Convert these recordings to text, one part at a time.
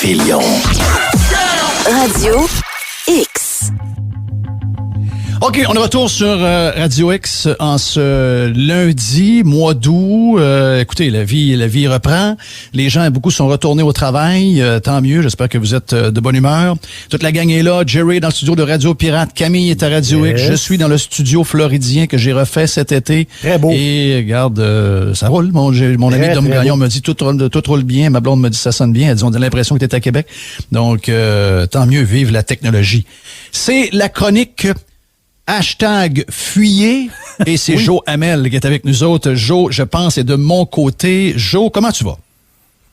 Quintillion. Radio X. OK, on est de retour sur Radio X en ce lundi, mois d'août. Écoutez, la vie reprend. Les gens, beaucoup sont retournés au travail. Tant mieux, j'espère que vous êtes de bonne humeur. Toute la gang est là. Jerry est dans le studio de Radio Pirate. Camille est à Radio X. Je suis dans le studio floridien que j'ai refait cet été. Très beau. Et regarde, ça roule. Mon ami Dom Gagnon me dit tout roule bien. Ma blonde me dit ça sonne bien. Elle dit on a l'impression que tu es à Québec. Donc, tant mieux, vive la technologie. C'est la chronique #fuyez et c'est oui. Joe Hamel qui est avec nous autres. Joe, je pense, est de mon côté. Joe, comment tu vas?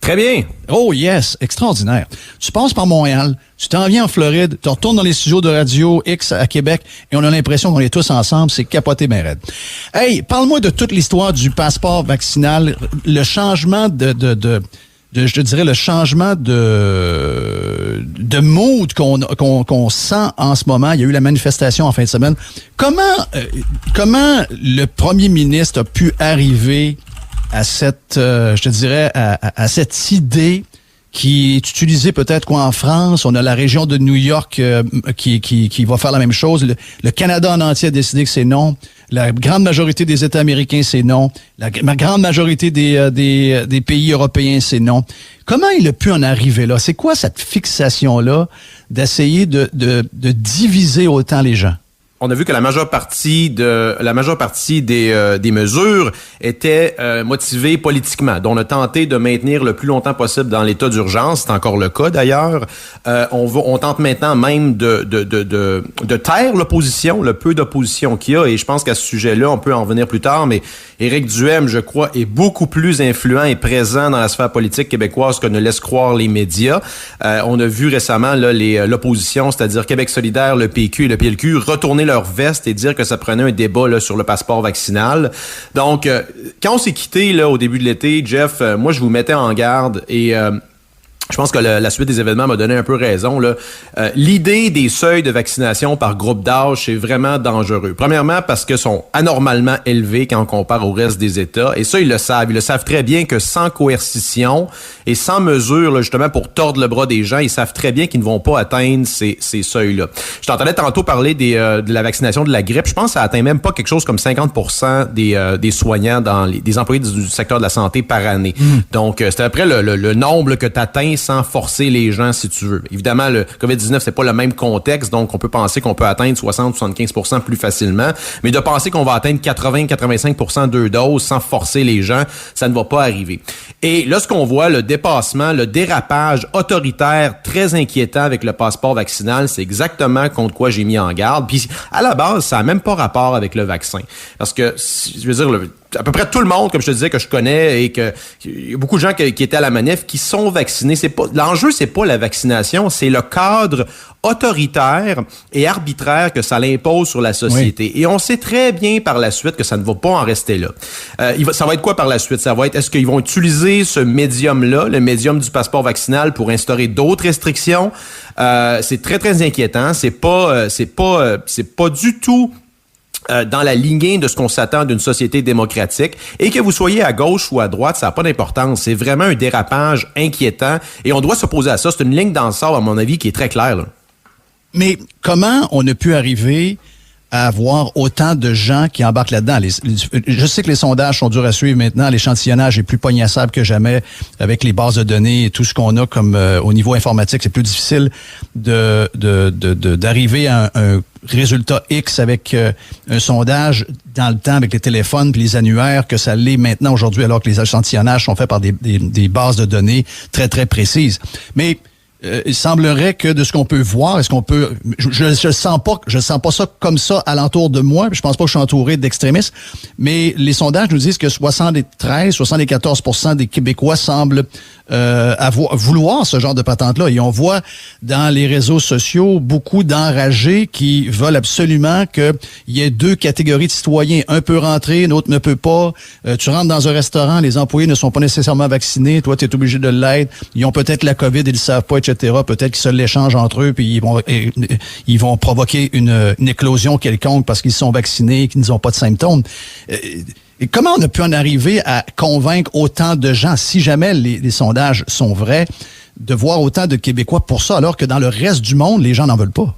Très bien. Oh yes, extraordinaire. Tu passes par Montréal, tu t'en viens en Floride, tu retournes dans les studios de Radio X à Québec et on a l'impression qu'on est tous ensemble, c'est capoté ben raide. Hey, parle-moi de toute l'histoire du passeport vaccinal, le changement je dirais le changement de mood qu'on sent en ce moment. Il y a eu la manifestation en fin de semaine. Comment le premier ministre a pu arriver à cette, je te dirais, à cette idée qui est utilisée peut-être en France? On a la région de New York qui va faire la même chose. Le Canada en entier a décidé que c'est non. La grande majorité des États américains, c'est non. La grande majorité des pays européens, c'est non. Comment il a pu en arriver là? C'est quoi cette fixation-là d'essayer de diviser autant les gens? On a vu que la majeure partie des mesures étaient motivées politiquement. Donc, on a tenté de maintenir le plus longtemps possible dans l'état d'urgence. C'est encore le cas d'ailleurs. On tente maintenant même de taire l'opposition, le peu d'opposition qu'il y a. Et je pense qu'à ce sujet-là, on peut en revenir plus tard. Mais Éric Duhaime, je crois, est beaucoup plus influent et présent dans la sphère politique québécoise que ne laissent croire les médias. On a vu récemment là, l'opposition, c'est-à-dire Québec solidaire, le PQ et le PLQ, retourner leur veste et dire que ça prenait un débat là, sur le passeport vaccinal. Donc, quand on s'est quitté là, au début de l'été, Jeff, moi, je vous mettais en garde et... je pense que la suite des événements m'a donné un peu raison. Là. L'idée des seuils de vaccination par groupe d'âge, c'est vraiment dangereux. Premièrement, parce qu'ils sont anormalement élevés quand on compare au reste des États. Et ça, ils le savent. Ils le savent très bien que sans coercition et sans mesure, là, justement, pour tordre le bras des gens, ils savent très bien qu'ils ne vont pas atteindre ces seuils-là. Je t'entendais tantôt parler de la vaccination de la grippe. Je pense que ça atteint même pas quelque chose comme 50% des soignants, des employés du secteur de la santé par année. Donc, c'est à peu près le nombre là, que tu atteins sans forcer les gens, si tu veux. Évidemment, le COVID-19, c'est pas le même contexte, donc on peut penser qu'on peut atteindre 60-75% plus facilement, mais de penser qu'on va atteindre 80-85% de doses sans forcer les gens, ça ne va pas arriver. Et là, ce qu'on voit, le dépassement, le dérapage autoritaire très inquiétant avec le passeport vaccinal, c'est exactement contre quoi j'ai mis en garde. Puis, à la base, ça n'a même pas rapport avec le vaccin. Parce que, je veux dire, à peu près tout le monde, comme je te disais, que je connais et que il y a beaucoup de gens qui étaient à la manif qui sont vaccinés. L'enjeu, c'est pas la vaccination, c'est le cadre autoritaire et arbitraire que ça l'impose sur la société. Oui. Et on sait très bien par la suite que ça ne va pas en rester là. Ça va être quoi par la suite? Ça va être, est-ce qu'ils vont utiliser ce médium-là, le médium du passeport vaccinal, pour instaurer d'autres restrictions? C'est très, très inquiétant. C'est pas du tout dans la lignée de ce qu'on s'attend d'une société démocratique. Et que vous soyez à gauche ou à droite, ça n'a pas d'importance. C'est vraiment un dérapage inquiétant et on doit s'opposer à ça. C'est une ligne dans le sable, à mon avis, qui est très claire. Là. Mais comment on a pu arriver à avoir autant de gens qui embarquent là-dedans? Je sais que les sondages sont durs à suivre maintenant. L'échantillonnage est plus poignassable que jamais avec les bases de données et tout ce qu'on a comme au niveau informatique. C'est plus difficile d'arriver à un résultat X avec un sondage dans le temps avec les téléphones puis les annuaires que ça l'est maintenant aujourd'hui, alors que les échantillonnages sont faits par des bases de données très, très précises. Mais il semblerait que de ce qu'on peut voir, est-ce qu'on peut, je sens pas ça comme ça alentour de moi. Je pense pas que je suis entouré d'extrémistes, mais les sondages nous disent que 74% des Québécois semblent vouloir ce genre de patente-là. Et on voit dans les réseaux sociaux beaucoup d'enragés qui veulent absolument qu'il y ait deux catégories de citoyens. Un peut rentrer, l'autre ne peut pas. Tu rentres dans un restaurant, les employés ne sont pas nécessairement vaccinés. Toi, tu es obligé de l'être. Ils ont peut-être la COVID, ils le savent pas, etc. Peut-être qu'ils se l'échangent entre eux, puis ils vont provoquer une éclosion quelconque parce qu'ils sont vaccinés et qu'ils n'ont pas de symptômes. Et comment on a pu en arriver à convaincre autant de gens, si jamais les sondages sont vrais, de voir autant de Québécois pour ça, alors que dans le reste du monde, les gens n'en veulent pas?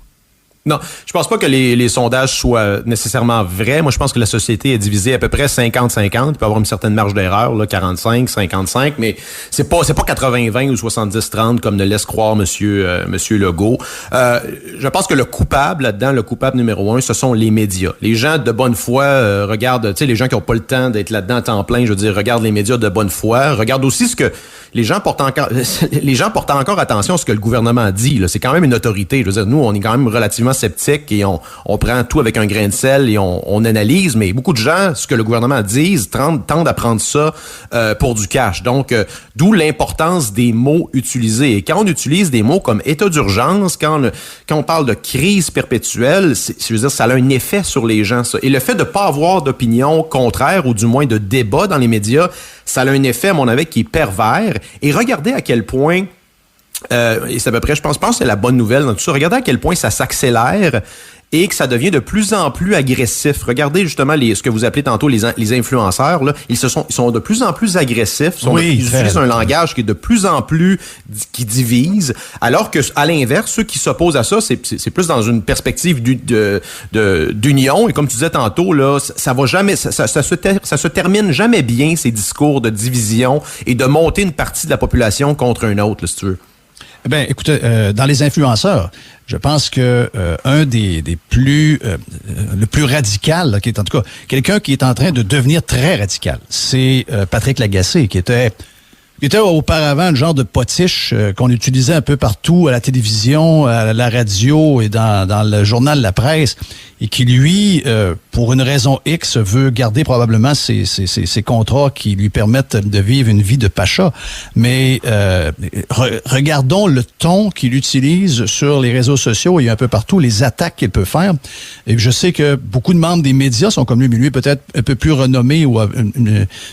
Non, je pense pas que les sondages soient nécessairement vrais. Moi, je pense que la société est divisée à peu près 50-50. Il peut y avoir une certaine marge d'erreur, là, 45-55, mais c'est pas 80-20 ou 70-30 comme ne laisse croire monsieur Legault. Je pense que le coupable là-dedans, le coupable numéro 1, ce sont les médias. Les gens de bonne foi regardent, tu sais, les gens qui ont pas le temps d'être là-dedans à temps plein, je veux dire, regardent les médias de bonne foi, regardent aussi ce que les gens portent encore attention à ce que le gouvernement dit, là. C'est quand même une autorité. Je veux dire, nous, on est quand même relativement sceptiques et on prend tout avec un grain de sel et on analyse, mais beaucoup de gens, ce que le gouvernement dit, tendent à prendre ça pour du cash. Donc, d'où l'importance des mots utilisés. Et quand on utilise des mots comme état d'urgence, quand on parle de crise perpétuelle, je veux dire, ça a un effet sur les gens, ça. Et le fait de pas avoir d'opinion contraire ou du moins de débat dans les médias, ça a un effet, à mon avis, qui est pervers. Et regardez à quel point et c'est à peu près, je pense que c'est la bonne nouvelle dans tout ça. Regardez à quel point ça s'accélère et que ça devient de plus en plus agressif. Regardez justement ce que vous appelez tantôt les influenceurs. Là, ils sont de plus en plus agressifs. Ils utilisent un langage qui est de plus en plus qui divise. Alors que à l'inverse, ceux qui s'opposent à ça, c'est plus dans une perspective d'union. Et comme tu disais tantôt, là, ça va jamais, ça se termine jamais bien ces discours de division et de monter une partie de la population contre un autre, là, si tu veux. Ben, écoutez, dans les influenceurs, je pense que un des plus le plus radical, là, qui est en tout cas quelqu'un qui est en train de devenir très radical, c'est Patrick Lagacé, qui était auparavant le genre de potiche qu'on utilisait un peu partout à la télévision, à la radio et dans le journal La Presse, et qui, lui, pour une raison X, veut garder probablement ses contrats qui lui permettent de vivre une vie de pacha. Mais regardons le ton qu'il utilise sur les réseaux sociaux et un peu partout, les attaques qu'il peut faire. Et je sais que beaucoup de membres des médias sont comme lui, mais lui peut-être un peu plus renommé ou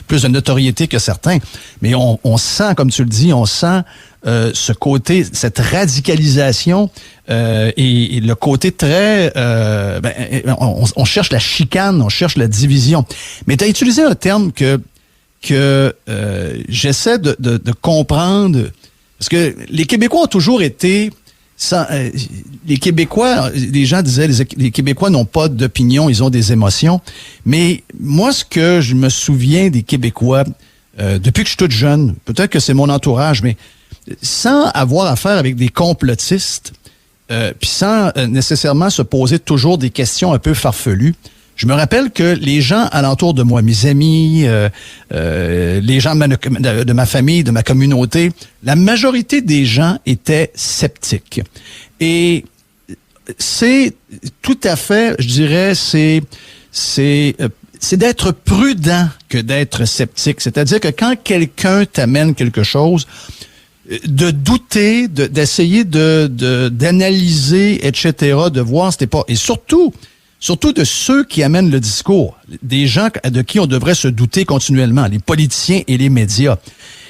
plus de notoriété que certains. Mais on sent, comme tu le dis, on sent ce côté, cette radicalisation et le côté très... on cherche la chicane, on cherche la division. Mais tu as utilisé un terme que j'essaie de comprendre, parce que les Québécois ont toujours été... les Québécois, les gens disaient, les Québécois n'ont pas d'opinion, ils ont des émotions. Mais moi, ce que je me souviens des Québécois, depuis que je suis toute jeune, peut-être que c'est mon entourage, mais sans avoir affaire avec des complotistes, puis sans nécessairement se poser toujours des questions un peu farfelues, je me rappelle que les gens alentour de moi, mes amis, les gens de ma famille, de ma communauté, la majorité des gens étaient sceptiques. Et c'est tout à fait, je dirais, c'est d'être prudent que d'être sceptique. C'est-à-dire que quand quelqu'un t'amène quelque chose, de douter, d'essayer d'analyser, etc., de voir c'était pas... Et surtout de ceux qui amènent le discours, des gens de qui on devrait se douter continuellement, les politiciens et les médias.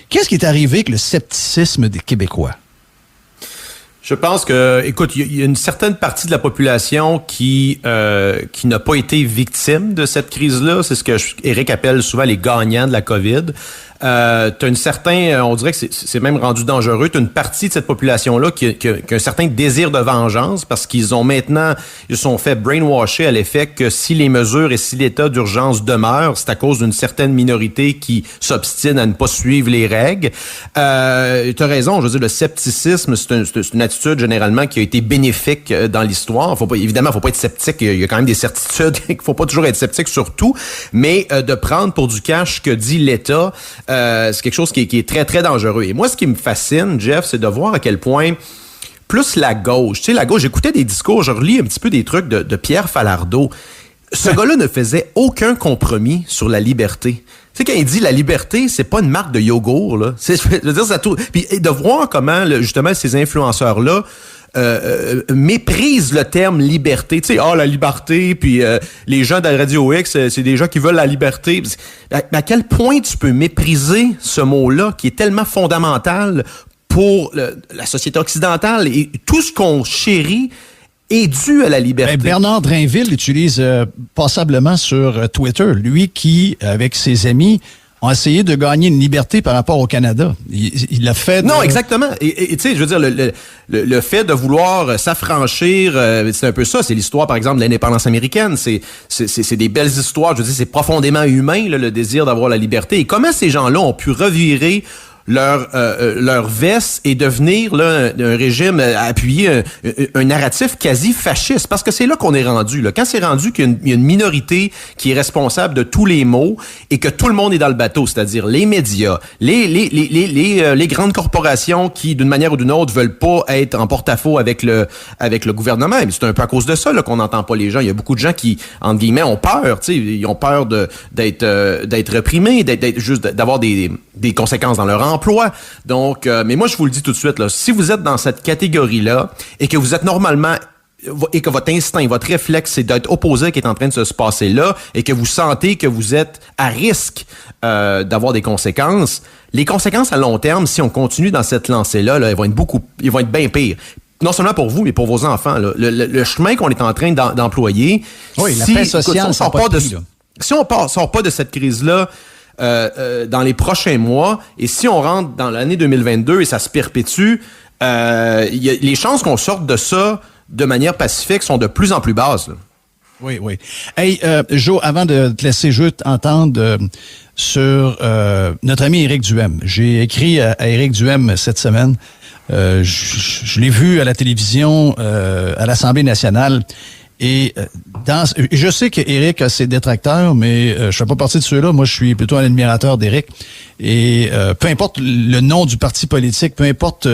Qu'est-ce qui est arrivé avec le scepticisme des Québécois? Je pense que, écoute, il y a une certaine partie de la population qui n'a pas été victime de cette crise-là. C'est ce que Éric appelle souvent les gagnants de la COVID. T'as une certaine, on dirait que c'est même rendu dangereux. T'as une partie de cette population-là qui a un certain désir de vengeance parce qu'ils se sont fait brainwasher à l'effet que si les mesures et si l'état d'urgence demeure, c'est à cause d'une certaine minorité qui s'obstine à ne pas suivre les règles. T'as raison, je veux dire, le scepticisme, c'est une attitude généralement qui a été bénéfique dans l'histoire. Évidemment, faut pas être sceptique. Il y a quand même des certitudes. Il faut pas toujours être sceptique sur tout, mais de prendre pour du cash ce que dit l'État, c'est quelque chose qui est très, très dangereux. Et moi, ce qui me fascine, Jeff, c'est de voir à quel point plus la gauche, tu sais, la gauche, j'écoutais des discours, je relis un petit peu des trucs de Pierre Falardeau. Ce gars-là ne faisait aucun compromis sur la liberté. Tu sais, quand il dit la liberté, c'est pas une marque de yogourt, là. Je veux dire, ça tout. Puis de voir comment, justement, ces influenceurs-là méprisent le terme liberté. Tu sais, la liberté, puis les gens de la Radio X, c'est des gens qui veulent la liberté. À quel point tu peux mépriser ce mot-là qui est tellement fondamental pour la société occidentale et tout ce qu'on chérit est dû à la liberté. Bernard Drinville utilise passablement sur Twitter, lui qui, avec ses amis, ont essayé de gagner une liberté par rapport au Canada. Il l'a fait... Non, exactement. Et tu sais, je veux dire, le fait de vouloir s'affranchir, c'est un peu ça. C'est l'histoire, par exemple, de l'indépendance américaine. C'est des belles histoires. Je veux dire, c'est profondément humain, là, le désir d'avoir la liberté. Et comment ces gens-là ont pu revirer leur veste et devenir là, un régime appuyer un narratif quasi fasciste, parce que c'est là qu'on est rendu. Là. Quand c'est rendu qu'il y a une minorité qui est responsable de tous les maux et que tout le monde est dans le bateau, c'est-à-dire les médias, les grandes corporations qui, d'une manière ou d'une autre, veulent pas être en porte-à-faux avec le gouvernement. Et c'est un peu à cause de ça là, qu'on n'entend pas les gens. Il y a beaucoup de gens qui, entre guillemets, ont peur. Ils ont peur d'être réprimés, d'avoir des conséquences dans leur emploi. Donc, mais moi, je vous le dis tout de suite, là, si vous êtes dans cette catégorie-là et que vous êtes normalement et que votre instinct, votre réflexe, c'est d'être opposé à ce qui est en train de se passer là et que vous sentez que vous êtes à risque d'avoir des conséquences, les conséquences à long terme, si on continue dans cette lancée-là, là, ils vont être bien pires. Non seulement pour vous, mais pour vos enfants. Là. Le chemin qu'on est en train d'employer, oui, la paix sociale, si on sort pas de cette crise-là, dans les prochains mois, et si on rentre dans l'année 2022 et ça se perpétue, les chances qu'on sorte de ça de manière pacifique sont de plus en plus basses. Là. Oui, oui. Hey, Joe, avant de te laisser juste entendre sur notre ami Éric Duhem. J'ai écrit à Éric Duhem cette semaine. Je l'ai vu à la télévision, à l'Assemblée nationale. Et je sais qu'Éric a ses détracteurs, mais je fais pas partie de ceux-là. Moi, je suis plutôt un admirateur d'Éric. Et peu importe le nom du parti politique, peu importe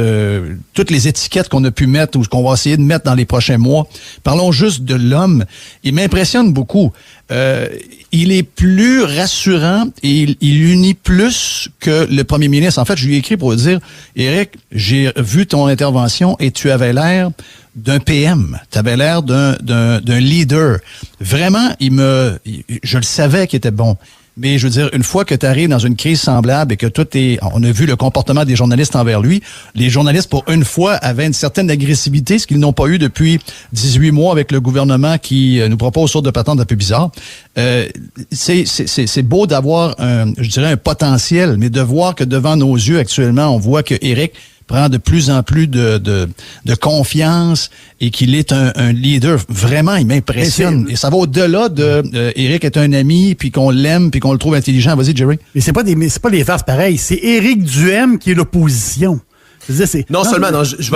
toutes les étiquettes qu'on a pu mettre ou qu'on va essayer de mettre dans les prochains mois, parlons juste de l'homme. Il m'impressionne beaucoup. Il est plus rassurant et il unit plus que le premier ministre. En fait, je lui ai écrit pour dire, Éric, j'ai vu ton intervention et tu avais l'air d'un PM. Tu avais l'air d'un leader. Vraiment, je le savais qu'il était bon. Mais je veux dire, une fois que tu arrives dans une crise semblable et que on a vu le comportement des journalistes envers lui, les journalistes, pour une fois, avaient une certaine agressivité, ce qu'ils n'ont pas eu depuis 18 mois avec le gouvernement qui nous propose sorte de patente un peu bizarre. C'est beau d'avoir un potentiel, mais de voir que devant nos yeux actuellement, on voit que Éric prend de plus en plus de confiance et qu'il est un leader. Vraiment, il m'impressionne. Et ça va au-delà de Éric est un ami, puis qu'on l'aime, puis qu'on le trouve intelligent. Vas-y, Jerry. Mais c'est pas des farces pareilles. C'est Éric Duhem qui est l'opposition. Je vais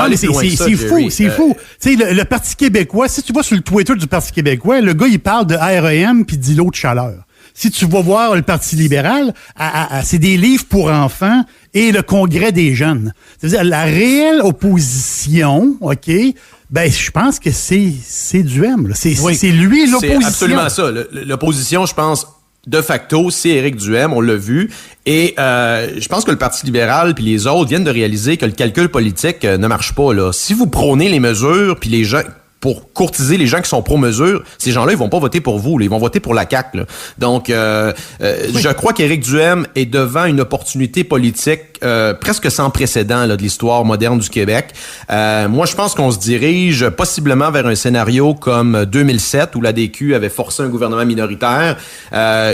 aller plus loin que ça, c'est fou. Tu sais, le Parti québécois, si tu vas sur le Twitter du Parti québécois, le gars, il parle de REM puis d'îlot de chaleur. Si tu vas voir le Parti libéral, c'est des livres pour enfants et le Congrès des jeunes. C'est-à-dire, la réelle opposition, OK, ben je pense que c'est Duhem. C'est lui l'opposition. C'est absolument ça. L'opposition, je pense, de facto, c'est Éric Duhem, on l'a vu. Et je pense que le Parti libéral puis les autres viennent de réaliser que le calcul politique ne marche pas. Là. Si vous prônez les mesures puis les gens... pour courtiser les gens qui sont pro-mesure, ces gens-là, ils vont pas voter pour vous, là, ils vont voter pour la CAQ. Là. Donc, je crois qu'Éric Duhem est devant une opportunité politique presque sans précédent là, de l'histoire moderne du Québec. Moi, je pense qu'on se dirige possiblement vers un scénario comme 2007, où l'ADQ avait forcé un gouvernement minoritaire.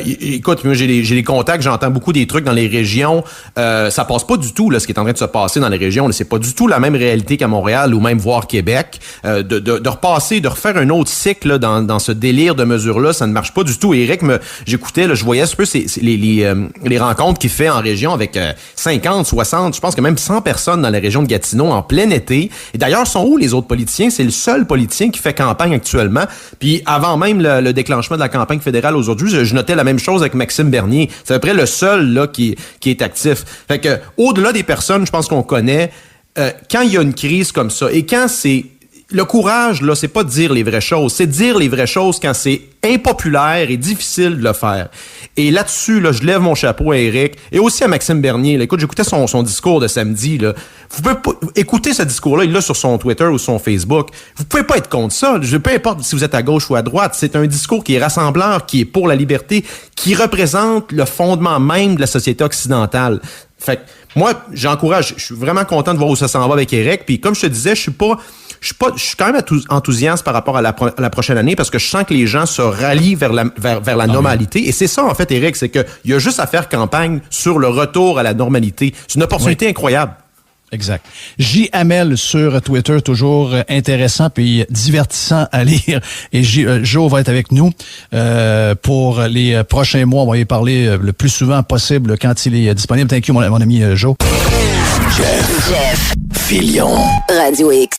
Écoute, moi, j'ai les contacts, j'entends beaucoup des trucs dans les régions. Ça passe pas du tout, là, ce qui est en train de se passer dans les régions. Là, c'est pas du tout la même réalité qu'à Montréal ou même voire Québec. De refaire un autre cycle là, dans ce délire de mesures-là, ça ne marche pas du tout. Éric, j'écoutais, là, je voyais un peu les rencontres qu'il fait en région avec 50, 60, je pense que même 100 personnes dans la région de Gatineau en plein été. Et d'ailleurs, sont où les autres politiciens? C'est le seul politicien qui fait campagne actuellement. Puis avant même le déclenchement de la campagne fédérale aujourd'hui, je notais la même chose avec Maxime Bernier. C'est à peu près le seul là qui est actif. Fait que au-delà des personnes, je pense qu'on connaît, quand il y a une crise comme ça et quand c'est le courage, là, c'est pas de dire les vraies choses, c'est de dire les vraies choses quand c'est impopulaire et difficile de le faire. Et là-dessus, là, je lève mon chapeau à Éric et aussi à Maxime Bernier. Là. Écoute, j'écoutais son discours de samedi. Là. Vous pouvez pas écouter ce discours-là, il l'a sur son Twitter ou son Facebook. Vous pouvez pas être contre ça. Peu importe si vous êtes à gauche ou à droite, c'est un discours qui est rassembleur, qui est pour la liberté, qui représente le fondement même de la société occidentale. Fait que moi, j'encourage, je suis vraiment content de voir où ça s'en va avec Éric. Puis comme je te disais, je suis pas suis quand même enthousiaste par rapport à la prochaine année parce que je sens que les gens se rallient vers la normalité. Et c'est ça, en fait, Éric, c'est qu'il y a juste à faire campagne sur le retour à la normalité. C'est une opportunité incroyable. Exact. J. Hamel sur Twitter, toujours intéressant puis divertissant à lire. Et Joe va être avec nous pour les prochains mois. On va y parler le plus souvent possible quand il est disponible. Thank you, mon ami Joe. Jeff Fillion. Radio X.